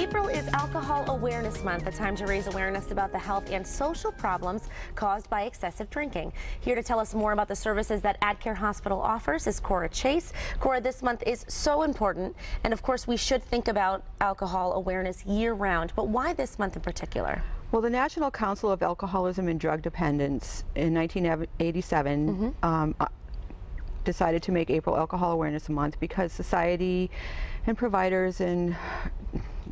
April is Alcohol Awareness Month, a time to raise awareness about the health and social problems caused by excessive drinking. Here to tell us more about the services that AdCare Hospital offers is Cora Chase. Cora, this month is so important, and of course we should think about alcohol awareness year-round, but why this month in particular? Well, the National Council of Alcoholism and Drug Dependence in 1987 decided to make April Alcohol Awareness Month because society and providers and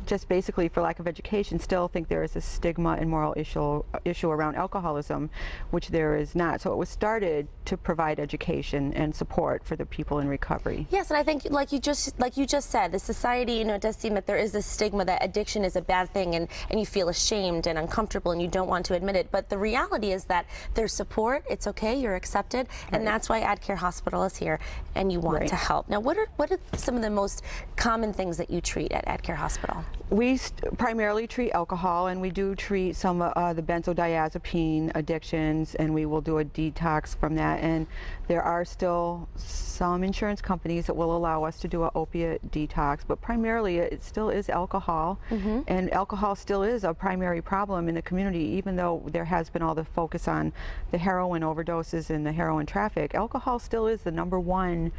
just basically for lack of education still think there is a stigma and moral issue around alcoholism, which there is not. So it was started to provide education and support for the people in recovery. Yes, and I think like you just said, the society, it does seem that there is a stigma that addiction is a bad thing and you feel ashamed and uncomfortable and you don't want to admit it. But the reality is that there's support, it's okay, you're accepted, and that's why AdCare Hospital is here and you want to help. Now, what are some of the most common things that you treat at AdCare Hospital? We primarily treat alcohol, and we do treat some of the benzodiazepine addictions, and we will do a detox from that. And there are still some insurance companies that will allow us to do an opiate detox, but primarily it still is alcohol, and alcohol still is a primary problem in the community. Even though there has been all the focus on the heroin overdoses and the heroin traffic, alcohol still is the #1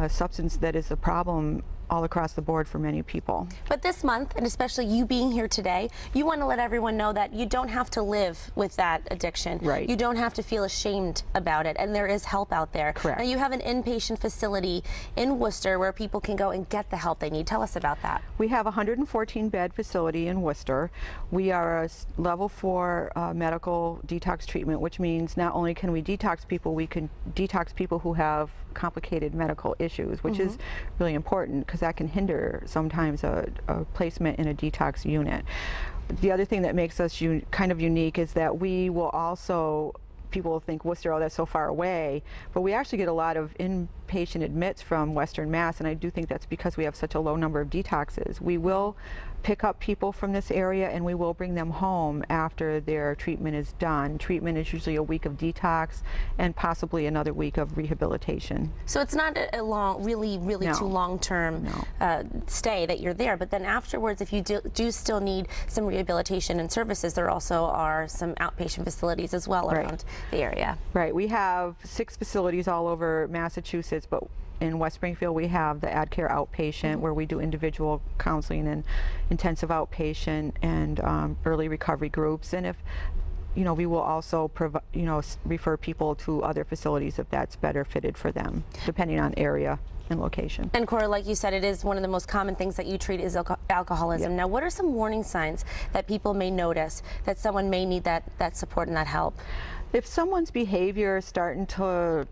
substance that is a problem all across the board for many people. But this month, and especially you being here today, you want to let everyone know that you don't have to live with that addiction. Right. You don't have to feel ashamed about it, and there is help out there. Correct. Now, you have an inpatient facility in Worcester where people can go and get the help they need. Tell us about that. We have a 114-bed facility in Worcester. We are a level 4 medical detox treatment, which means not only can we detox people, we can detox people who have complicated medical issues, which is really important because that can hinder sometimes a placement in a detox unit. The other thing that makes us kind of unique is that we will also, people will think Worcester, oh, that's so far away, but we actually get a lot of inpatient admits from Western Mass, and I do think that's because we have such a low number of detoxes. We will pick up people from this area and we will bring them home after their treatment is done. Treatment is usually a week of detox and possibly another week of rehabilitation. So it's not a long, really too long-term stay that you're there, but then afterwards, if you do still need some rehabilitation and services, there also are some outpatient facilities as well around the area. Right, we have 6 facilities all over Massachusetts, but in West Springfield we have the AdCare Outpatient where we do individual counseling and intensive outpatient and early recovery groups, and if we will also refer people to other facilities if that's better fitted for them, depending on area and location. And Cora, like you said, it is one of the most common things that you treat is alcoholism. Now, what are some warning signs that people may notice that someone may need that support and that help? If someone's behavior is starting to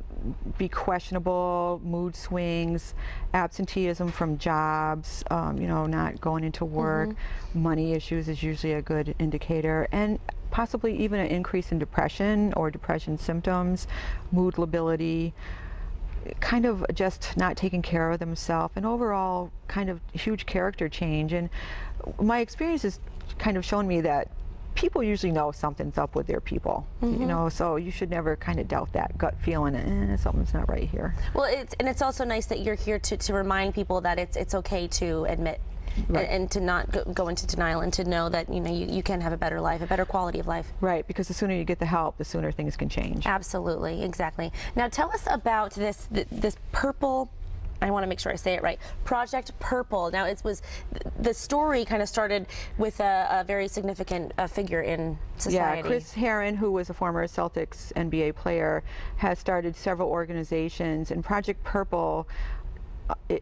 be questionable, mood swings, absenteeism from jobs, not going into work, money issues is usually a good indicator, and possibly even an increase in depression or depression symptoms, mood lability, kind of just not taking care of themselves, and overall kind of huge character change. And my experience has kind of shown me that people usually know something's up with their people, so you should never kind of doubt that gut feeling, something's not right here. Well, it's also nice that you're here to remind people that it's okay to admit and to not go into denial, and to know that you can have a better life, a better quality of life. Right, because the sooner you get the help, the sooner things can change. Absolutely, exactly. Now tell us about this purple, I want to make sure I say it right, Project Purple. Now the story kind of started with a very significant figure in society. Yeah, Chris Herron, who was a former Celtics NBA player, has started several organizations, and Project Purple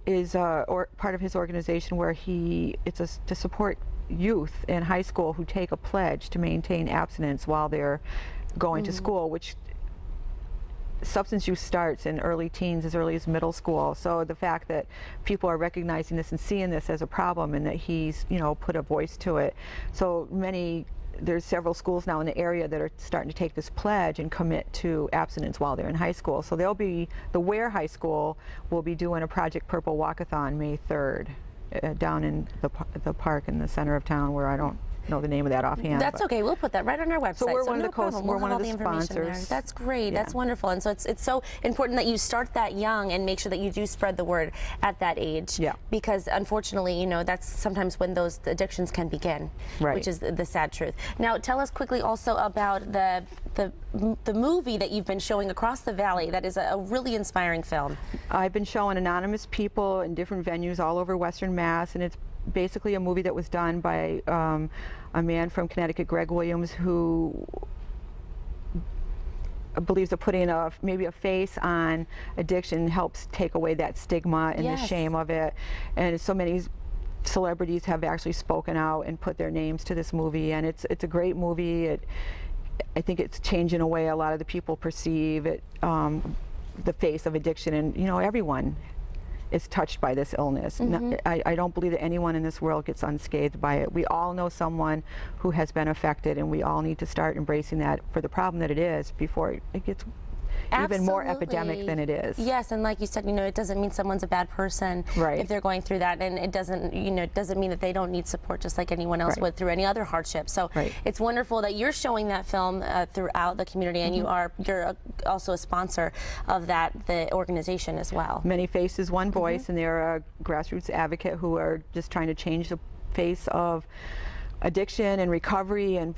is part of his organization where it's to support youth in high school who take a pledge to maintain abstinence while they're going to school, which substance use starts in early teens, as early as middle school. So the fact that people are recognizing this and seeing this as a problem, and that he's put a voice to it. So there's several schools now in the area that are starting to take this pledge and commit to abstinence while they're in high school. So the Ware High School will be doing a Project Purple Walkathon May 3rd down in the park in the center of town, where I don't know the name of that offhand. That's okay. We'll put that right on our website. So we're one of no the problem. we're We'll one have of all the information there. sponsors. That's great. Yeah. That's wonderful. And so it's so important that you start that young and make sure that you do spread the word at that age. Yeah. Because unfortunately, you know, that's sometimes when those addictions can begin. Right. Which is the sad truth. Now, tell us quickly also about the movie that you've been showing across the valley. That is a really inspiring film. I've been showing anonymous people in different venues all over Western Mass, and it's basically a movie that was done by a man from Connecticut, Greg Williams, who believes that putting maybe a face on addiction helps take away that stigma and the shame of it. And so many celebrities have actually spoken out and put their names to this movie, and it's a great movie. I think it's changing the way a lot of the people perceive it, the face of addiction, and you know, everyone is touched by this illness. I don't believe that anyone in this world gets unscathed by it. We all know someone who has been affected, and we all need to start embracing that for the problem that it is before it gets even more epidemic than it is. Yes, and like you said, you know, it doesn't mean someone's a bad person if they're going through that, and it doesn't, you know, it doesn't mean that they don't need support just like anyone else would through any other hardship. So it's wonderful that you're showing that film throughout the community, and you're also a sponsor of the organization as well. Many Faces, One Voice, and they're a grassroots advocate who are just trying to change the face of addiction and recovery, and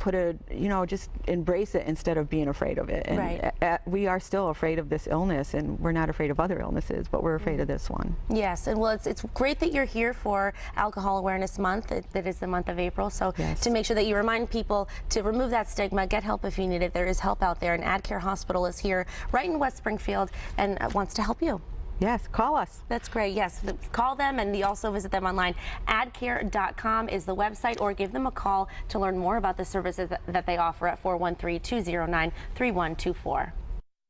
just embrace it instead of being afraid of it. And we are still afraid of this illness, and we're not afraid of other illnesses, but we're afraid of this one. Yes, and well, it's great that you're here for Alcohol Awareness Month. That is the month of April, so to make sure that you remind people to remove that stigma, get help if you need it. There is help out there, and AdCare Hospital is here right in West Springfield and wants to help you. Yes, call us. That's great. Yes, call them, and you also visit them online. Adcare.com is the website, or give them a call to learn more about the services that they offer at 413-209-3124.